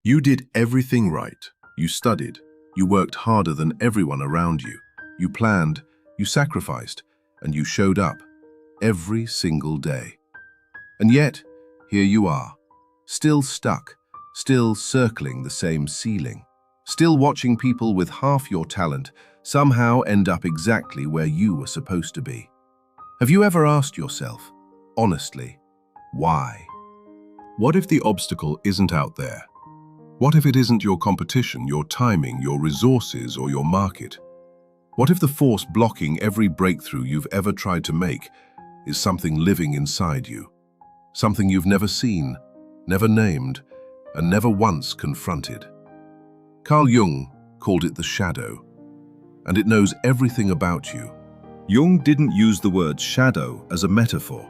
You did everything right. You studied. You worked harder than everyone around you. You planned, you sacrificed, and you showed up every single day. And yet, here you are, still stuck, still circling the same ceiling, still watching people with half your talent somehow end up exactly where you were supposed to be. Have you ever asked yourself, honestly, why? What if the obstacle isn't out there? What if it isn't your competition, your timing, your resources, or your market? What if the force blocking every breakthrough you've ever tried to make is something living inside you? Something you've never seen, never named, and never once confronted. Carl Jung called it the shadow, and it knows everything about you. Jung didn't use the word shadow as a metaphor.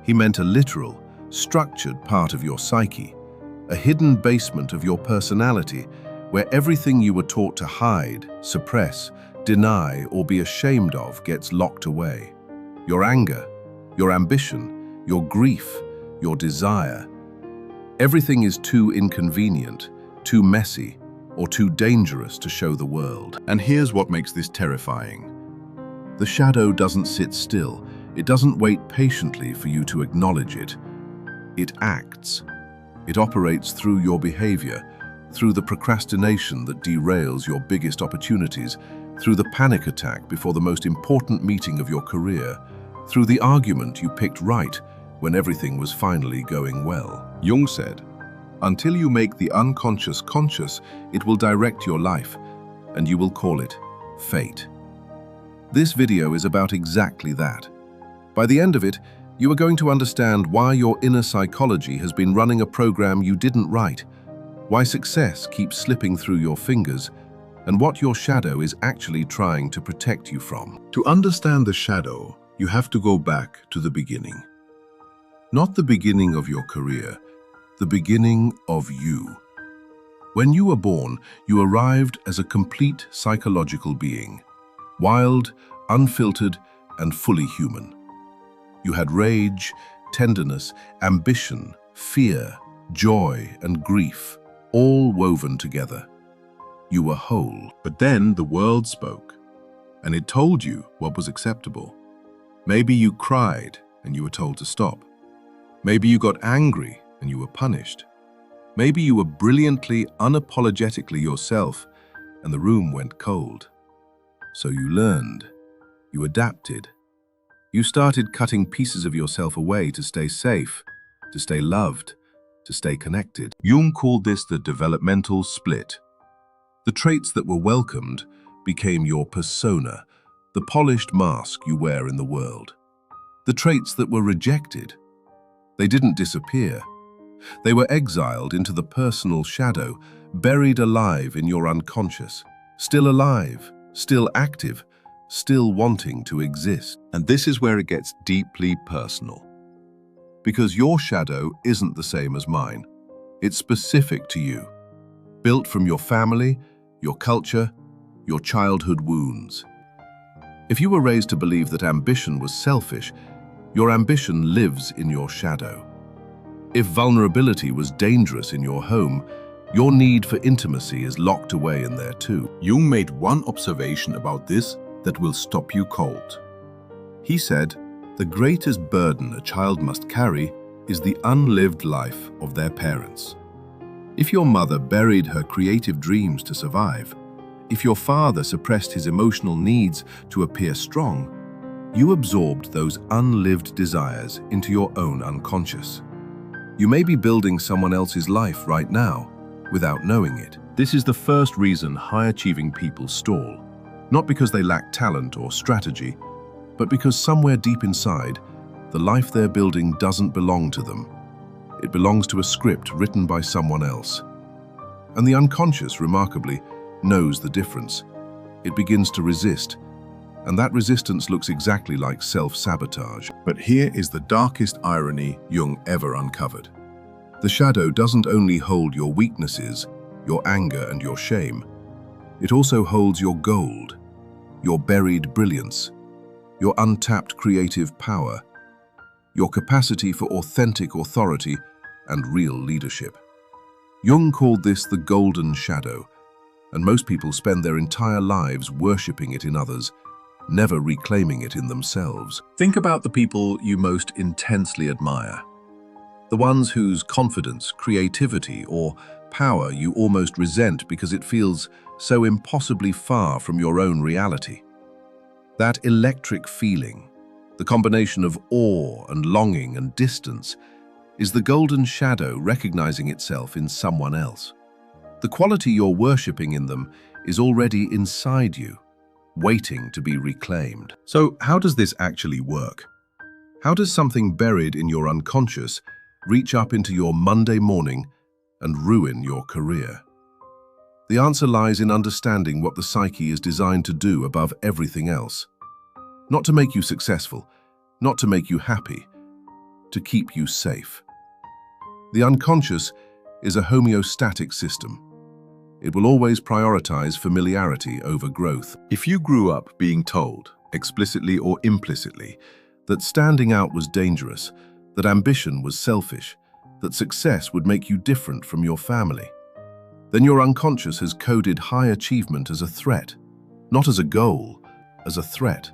He meant a literal, structured part of your psyche, a hidden basement of your personality where everything you were taught to hide, suppress, deny, or be ashamed of gets locked away. Your anger, your ambition, your grief, your desire. Everything is too inconvenient, too messy, or too dangerous to show the world. And here's what makes this terrifying. The shadow doesn't sit still. It doesn't wait patiently for you to acknowledge it. It acts. It operates through your behavior, through the procrastination that derails your biggest opportunities, through the panic attack before the most important meeting of your career, through the argument you picked right when everything was finally going well. Jung said, "Until you make the unconscious conscious, it will direct your life, and you will call it fate." This video is about exactly that. By the end of it, you are going to understand why your inner psychology has been running a program you didn't write, why success keeps slipping through your fingers, and what your shadow is actually trying to protect you from. To understand the shadow, you have to go back to the beginning. Not the beginning of your career, the beginning of you. When you were born, you arrived as a complete psychological being, wild, unfiltered, and fully human. You had rage, tenderness, ambition, fear, joy, and grief, all woven together. You were whole. But then the world spoke, and it told you what was acceptable. Maybe you cried, and you were told to stop. Maybe you got angry, and you were punished. Maybe you were brilliantly, unapologetically yourself, and the room went cold. So you learned. You adapted. You started cutting pieces of yourself away to stay safe, to stay loved, to stay connected. Jung called this the developmental split. The traits that were welcomed became your persona, the polished mask you wear in the world. The traits that were rejected, they didn't disappear. They were exiled into the personal shadow, buried alive in your unconscious, still alive, still active, still wanting to exist. And this is where it gets deeply personal. Because your shadow isn't the same as mine. It's specific to you, built from your family, your culture, your childhood wounds. If you were raised to believe that ambition was selfish, your ambition lives in your shadow. If vulnerability was dangerous in your home, your need for intimacy is locked away in there too. Jung made one observation about this that will stop you cold. He said, the greatest burden a child must carry is the unlived life of their parents. If your mother buried her creative dreams to survive, if your father suppressed his emotional needs to appear strong, you absorbed those unlived desires into your own unconscious. You may be building someone else's life right now without knowing it. This is the first reason high-achieving people stall. Not because they lack talent or strategy, but because somewhere deep inside, the life they're building doesn't belong to them. It belongs to a script written by someone else. And the unconscious, remarkably, knows the difference. It begins to resist, and that resistance looks exactly like self-sabotage. But here is the darkest irony Jung ever uncovered. The shadow doesn't only hold your weaknesses, your anger and your shame. It also holds your gold, your buried brilliance, your untapped creative power, your capacity for authentic authority and real leadership. Jung called this the golden shadow, and most people spend their entire lives worshipping it in others, never reclaiming it in themselves. Think about the people you most intensely admire. The ones whose confidence, creativity, or power you almost resent because it feels so impossibly far from your own reality. That electric feeling, the combination of awe and longing and distance, is the golden shadow recognizing itself in someone else. The quality you're worshipping in them is already inside you, waiting to be reclaimed. So how does this actually work? How does something buried in your unconscious reach up into your Monday morning and ruin your career? The answer lies in understanding what the psyche is designed to do above everything else. Not to make you successful, not to make you happy, to keep you safe. The unconscious is a homeostatic system. It will always prioritize familiarity over growth. If you grew up being told, explicitly or implicitly, that standing out was dangerous, that ambition was selfish, that success would make you different from your family, then your unconscious has coded high achievement as a threat, not as a goal, as a threat.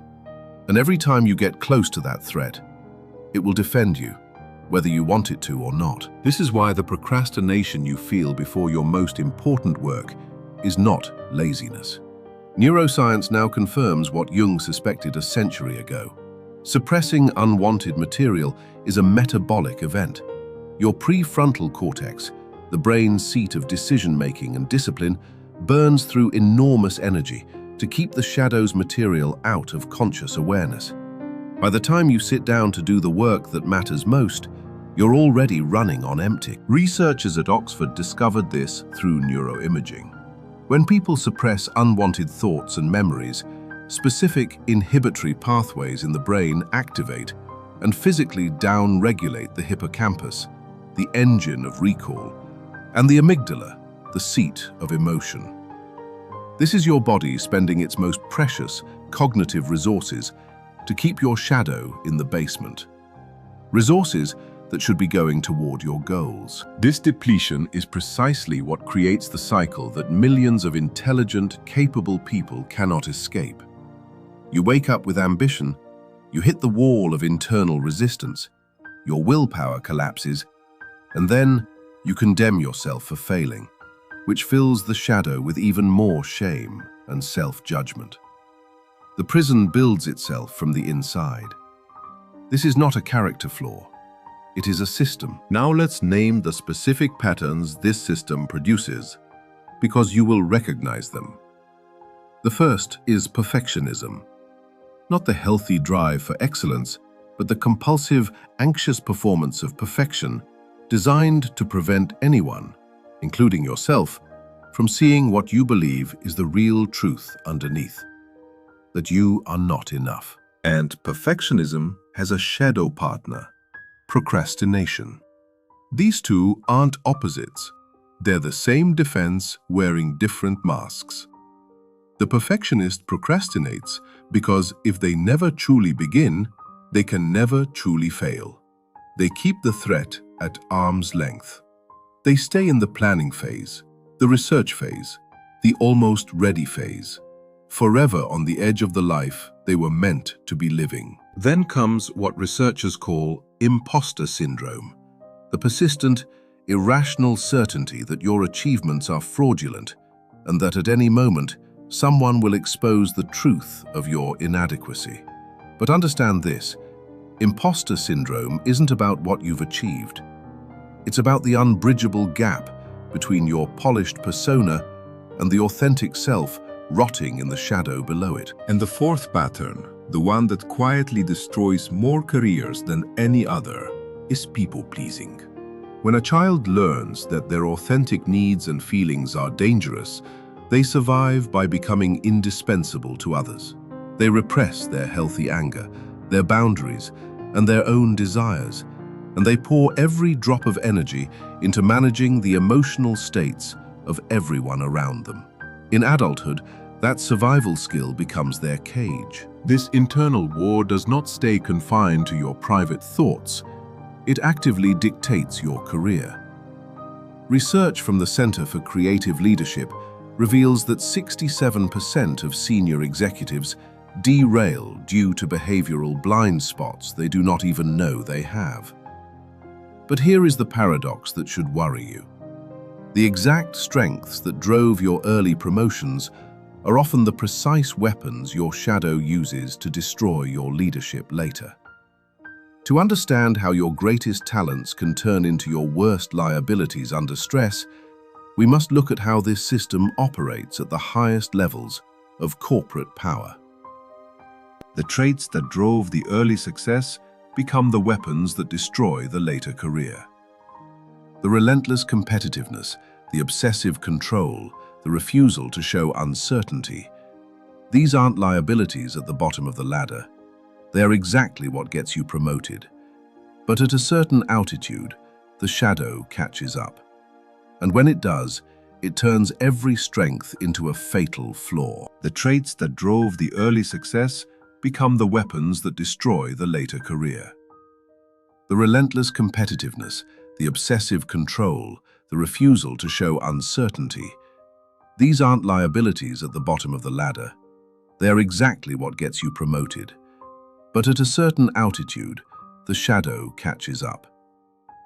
And every time you get close to that threat, it will defend you, whether you want it to or not. This is why the procrastination you feel before your most important work is not laziness. Neuroscience now confirms what Jung suspected a century ago. Suppressing unwanted material is a metabolic event. Your prefrontal cortex, the brain's seat of decision-making and discipline, burns through enormous energy to keep the shadow's material out of conscious awareness. By the time you sit down to do the work that matters most, you're already running on empty. Researchers at Oxford discovered this through neuroimaging. When people suppress unwanted thoughts and memories, specific inhibitory pathways in the brain activate and physically down-regulate the hippocampus, the engine of recall, and the amygdala, the seat of emotion. This is your body spending its most precious cognitive resources to keep your shadow in the basement. Resources that should be going toward your goals. This depletion is precisely what creates the cycle that millions of intelligent, capable people cannot escape. You wake up with ambition, you hit the wall of internal resistance, your willpower collapses, and then you condemn yourself for failing, which fills the shadow with even more shame and self-judgment. The prison builds itself from the inside. This is not a character flaw. It is a system. Now let's name the specific patterns this system produces, because you will recognize them. The first is perfectionism. Not the healthy drive for excellence, but the compulsive, anxious performance of perfection designed to prevent anyone, including yourself, from seeing what you believe is the real truth underneath, that you are not enough. And perfectionism has a shadow partner, procrastination. These two aren't opposites. They're the same defense wearing different masks. The perfectionist procrastinates because if they never truly begin, they can never truly fail. They keep the threat at arm's length. They stay in the planning phase, the research phase, the almost ready phase, forever on the edge of the life they were meant to be living. Then comes what researchers call imposter syndrome, the persistent, irrational certainty that your achievements are fraudulent and that at any moment someone will expose the truth of your inadequacy. But understand this, imposter syndrome isn't about what you've achieved. It's about the unbridgeable gap between your polished persona and the authentic self rotting in the shadow below it. And the fourth pattern, the one that quietly destroys more careers than any other, is people-pleasing. When a child learns that their authentic needs and feelings are dangerous, they survive by becoming indispensable to others. They repress their healthy anger, their boundaries, and their own desires, and they pour every drop of energy into managing the emotional states of everyone around them. In adulthood, that survival skill becomes their cage. This internal war does not stay confined to your private thoughts. It actively dictates your career. Research from the Center for Creative Leadership reveals that 67% of senior executives derail due to behavioral blind spots they do not even know they have. But here is the paradox that should worry you. The exact strengths that drove your early promotions are often the precise weapons your shadow uses to destroy your leadership later. To understand how your greatest talents can turn into your worst liabilities under stress, we must look at how this system operates at the highest levels of corporate power. The traits that drove the early success become the weapons that destroy the later career. The relentless competitiveness, the obsessive control, the refusal to show uncertainty. These aren't liabilities at the bottom of the ladder. They are exactly what gets you promoted. But at a certain altitude, the shadow catches up. And when it does, it turns every strength into a fatal flaw. The traits that drove the early success become the weapons that destroy the later career. The relentless competitiveness, the obsessive control, the refusal to show uncertainty. These aren't liabilities at the bottom of the ladder. They are exactly what gets you promoted. But at a certain altitude, the shadow catches up.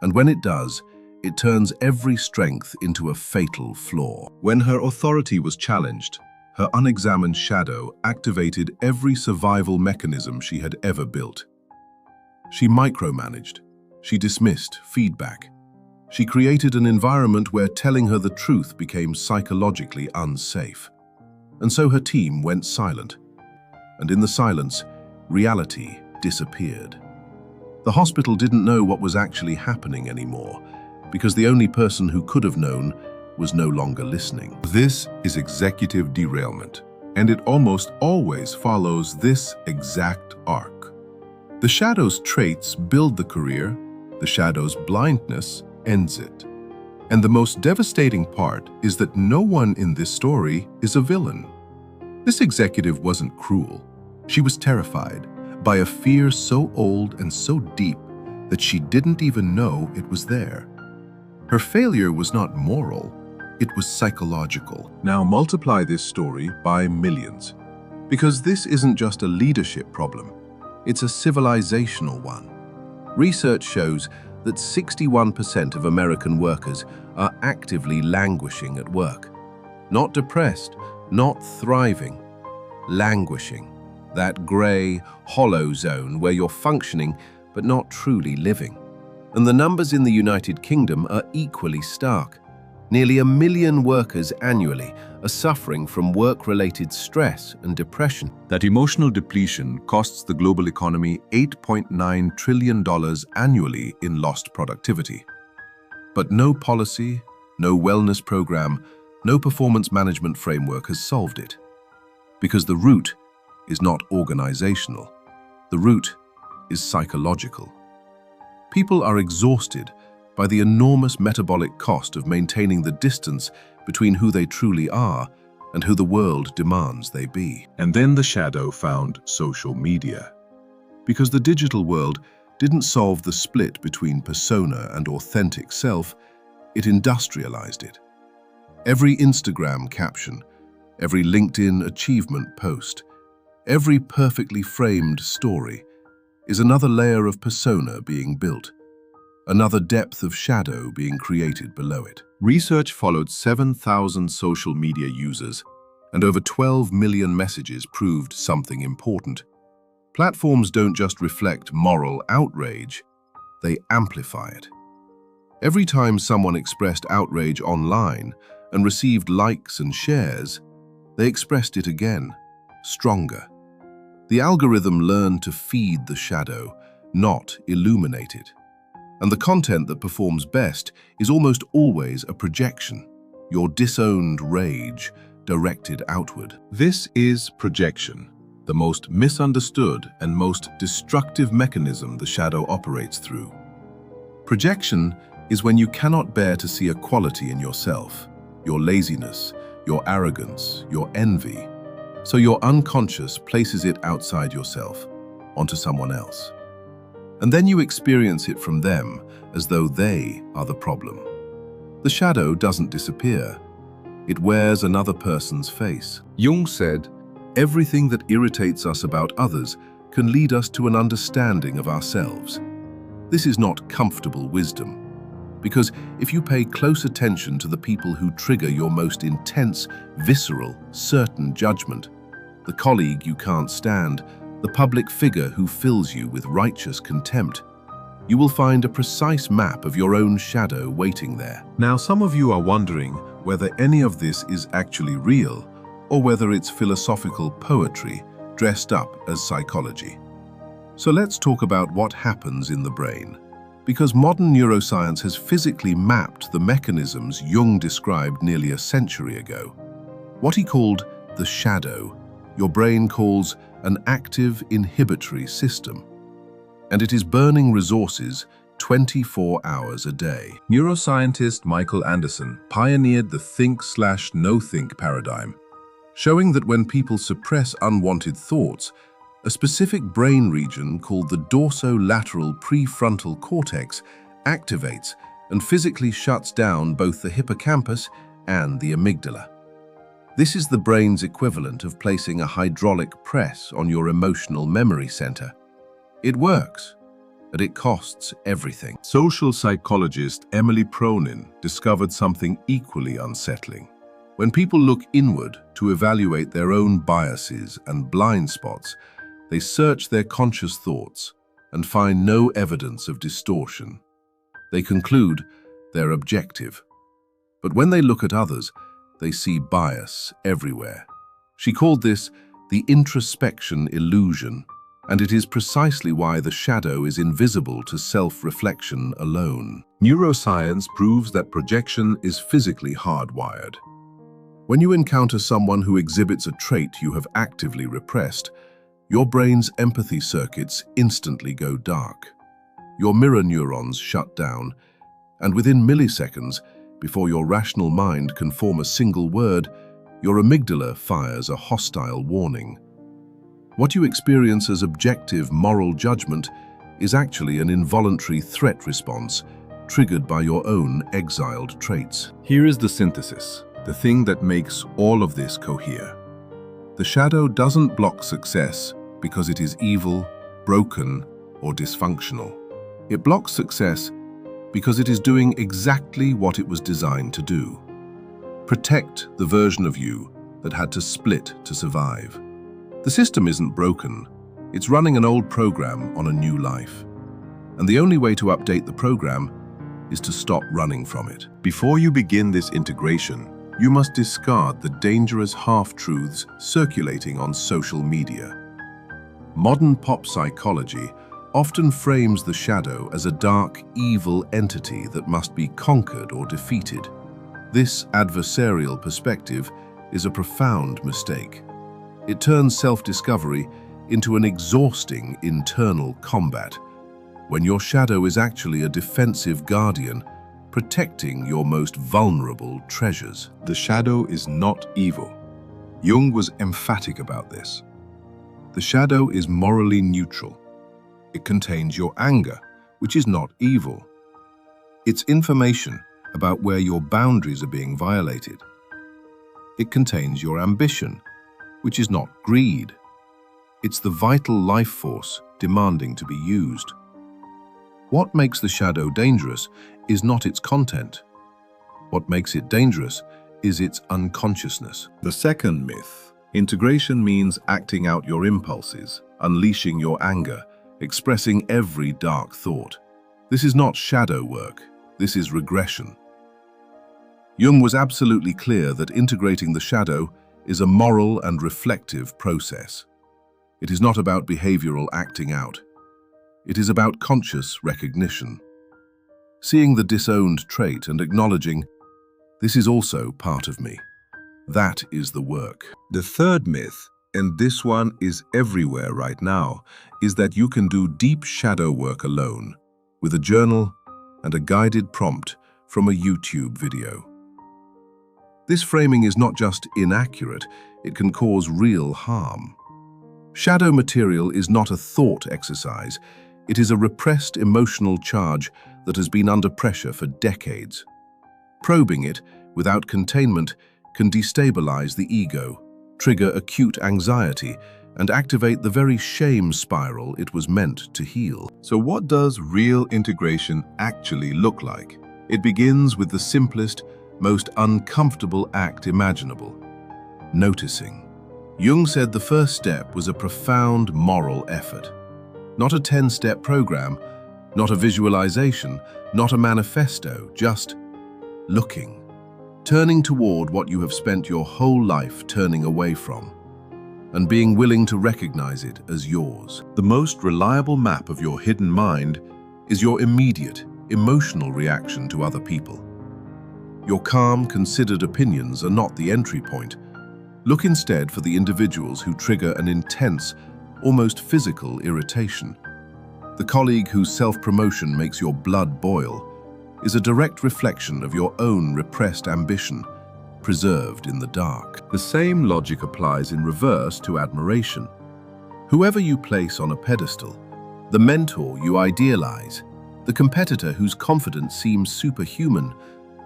And when it does, it turns every strength into a fatal flaw. When her authority was challenged, her unexamined shadow activated every survival mechanism she had ever built. She micromanaged. She dismissed feedback. She created an environment where telling her the truth became psychologically unsafe. And so her team went silent. And in the silence, reality disappeared. The hospital didn't know what was actually happening anymore, because the only person who could have known was no longer listening. This is executive derailment, and it almost always follows this exact arc. The shadow's traits build the career, the shadow's blindness ends it. And the most devastating part is that no one in this story is a villain. This executive wasn't cruel. She was terrified by a fear so old and so deep that she didn't even know it was there. Her failure was not moral, it was psychological. Now multiply this story by millions. Because this isn't just a leadership problem, it's a civilizational one. Research shows that 61% of American workers are actively languishing at work. Not depressed, not thriving, languishing. That gray, hollow zone where you're functioning but not truly living. And the numbers in the United Kingdom are equally stark. Nearly 1 million workers annually are suffering from work-related stress and depression. That emotional depletion costs the global economy $8.9 trillion annually in lost productivity. But no policy, no wellness program, no performance management framework has solved it. Because the root is not organizational. The root is psychological. People are exhausted by the enormous metabolic cost of maintaining the distance between who they truly are and who the world demands they be. And then the shadow found social media. Because the digital world didn't solve the split between persona and authentic self, it industrialized it. Every Instagram caption, every LinkedIn achievement post, every perfectly framed story is another layer of persona being built, another depth of shadow being created below it. Research followed 7,000 social media users, and over 12 million messages proved something important. Platforms don't just reflect moral outrage, they amplify it. Every time someone expressed outrage online and received likes and shares, they expressed it again, stronger. The algorithm learned to feed the shadow, not illuminate it. And the content that performs best is almost always a projection, your disowned rage directed outward. This is projection, the most misunderstood and most destructive mechanism the shadow operates through. Projection is when you cannot bear to see a quality in yourself, your laziness, your arrogance, your envy. So your unconscious places it outside yourself, onto someone else. And then you experience it from them as though they are the problem. The shadow doesn't disappear. It wears another person's face. Jung said, "Everything that irritates us about others can lead us to an understanding of ourselves." This is not comfortable wisdom, because if you pay close attention to the people who trigger your most intense, visceral, certain judgment, the colleague you can't stand, the public figure who fills you with righteous contempt, you will find a precise map of your own shadow waiting there. Now, some of you are wondering whether any of this is actually real or whether it's philosophical poetry dressed up as psychology. So let's talk about what happens in the brain. Because modern neuroscience has physically mapped the mechanisms Jung described nearly a century ago. What he called the shadow, your brain calls an active inhibitory system. And it is burning resources 24 hours a day. Neuroscientist Michael Anderson pioneered the think/no-think paradigm, showing that when people suppress unwanted thoughts, a specific brain region called the dorsolateral prefrontal cortex activates and physically shuts down both the hippocampus and the amygdala. This is the brain's equivalent of placing a hydraulic press on your emotional memory center. It works, but it costs everything. Social psychologist Emily Pronin discovered something equally unsettling. When people look inward to evaluate their own biases and blind spots, they search their conscious thoughts and find no evidence of distortion. They conclude they're objective. But when they look at others, they see bias everywhere. She called this the introspection illusion, and it is precisely why the shadow is invisible to self-reflection alone. Neuroscience proves that projection is physically hardwired. When you encounter someone who exhibits a trait you have actively repressed, your brain's empathy circuits instantly go dark. Your mirror neurons shut down, and within milliseconds, before your rational mind can form a single word, your amygdala fires a hostile warning. What you experience as objective moral judgment is actually an involuntary threat response triggered by your own exiled traits. Here is the synthesis, the thing that makes all of this cohere. The shadow doesn't block success because it is evil, broken, or dysfunctional. It blocks success because it is doing exactly what it was designed to do. Protect the version of you that had to split to survive. The system isn't broken. It's running an old program on a new life. And the only way to update the program is to stop running from it. Before you begin this integration, you must discard the dangerous half-truths circulating on social media. Modern pop psychology often frames the shadow as a dark, evil entity that must be conquered or defeated. This adversarial perspective is a profound mistake. It turns self-discovery into an exhausting internal combat, when your shadow is actually a defensive guardian protecting your most vulnerable treasures. The shadow is not evil. Jung was emphatic about this. The shadow is morally neutral. It contains your anger, which is not evil. It's information about where your boundaries are being violated. It contains your ambition, which is not greed. It's the vital life force demanding to be used. What makes the shadow dangerous is not its content. What makes it dangerous is its unconsciousness. The second myth, integration means acting out your impulses, unleashing your anger, expressing every dark thought. This is not shadow work, this is regression. Jung was absolutely clear that integrating the shadow is a moral and reflective process. It is not about behavioral acting out. It is about conscious recognition. Seeing the disowned trait and acknowledging, this is also part of me. That is the work. The third myth, and this one is everywhere right now, is that you can do deep shadow work alone, with a journal and a guided prompt from a YouTube video. This framing is not just inaccurate, it can cause real harm. Shadow material is not a thought exercise, it is a repressed emotional charge that has been under pressure for decades. Probing it, without containment, can destabilize the ego, trigger acute anxiety, and activate the very shame spiral it was meant to heal. So what does real integration actually look like? It begins with the simplest, most uncomfortable act imaginable: noticing. Jung said the first step was a profound moral effort. Not a 10-step program, not a visualization, not a manifesto, just looking. Turning toward what you have spent your whole life turning away from, and being willing to recognize it as yours. The most reliable map of your hidden mind Is your immediate, emotional reaction to other people. Your calm, considered opinions are not the entry point. Look instead for the individuals who trigger an intense, almost physical irritation. The colleague whose self-promotion makes your blood boil is a direct reflection of your own repressed ambition, preserved in the dark. The same logic applies in reverse to admiration. Whoever you place on a pedestal, the mentor you idealize, the competitor whose confidence seems superhuman,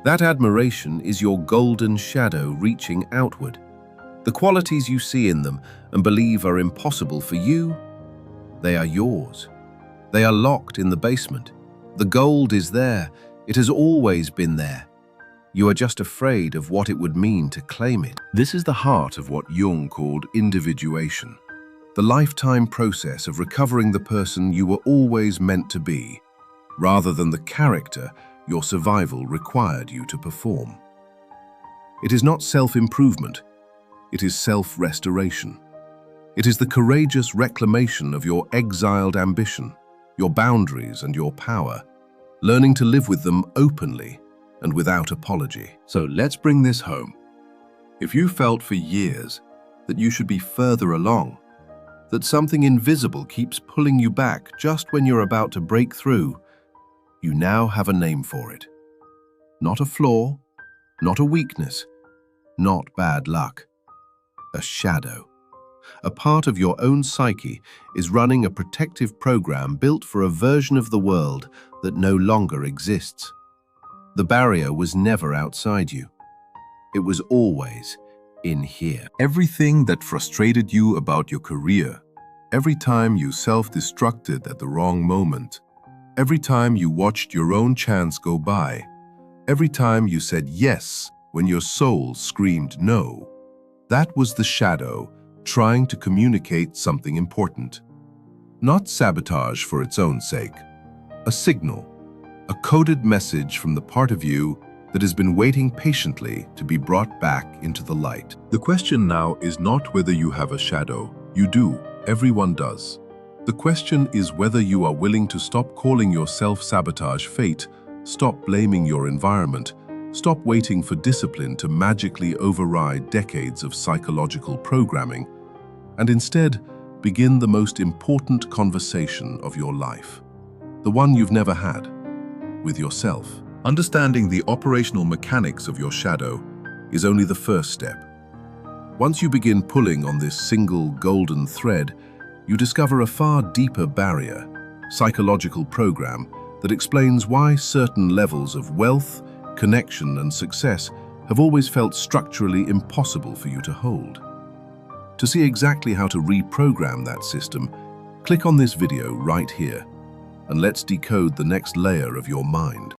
that admiration is your golden shadow reaching outward. The qualities you see in them and believe are impossible for you, they are yours. They are locked in the basement. The gold is there. It has always been there. You are just afraid of what it would mean to claim it. This is the heart of what Jung called individuation, the lifetime process of recovering the person you were always meant to be, rather than the character your survival required you to perform. It is not self-improvement, it is self-restoration. It is the courageous reclamation of your exiled ambition, your boundaries and your power, learning to live with them openly and without apology. So let's bring this home. If you felt for years that you should be further along, that something invisible keeps pulling you back just when you're about to break through, you now have a name for it. Not a flaw, not a weakness, not bad luck. A shadow. A part of your own psyche is running a protective program built for a version of the world that no longer exists. The barrier was never outside you. It was always in here. Everything that frustrated you about your career, every time you self-destructed at the wrong moment, every time you watched your own chance go by, every time you said yes when your soul screamed no, that was the shadow trying to communicate something important. Not sabotage for its own sake. A signal, a coded message from the part of you that has been waiting patiently to be brought back into the light. The question now is not whether you have a shadow. You do. Everyone does. The question is whether you are willing to stop calling your self-sabotage fate, stop blaming your environment, stop waiting for discipline to magically override decades of psychological programming, and instead begin the most important conversation of your life, the one you've never had, with yourself. Understanding the operational mechanics of your shadow Is only the first step. Once you begin pulling on this single golden thread, you discover a far deeper barrier, psychological program that explains why certain levels of wealth, connection, and success have always felt structurally impossible for you to hold. To see exactly how to reprogram that system, click on this video right here, and let's decode the next layer of your mind.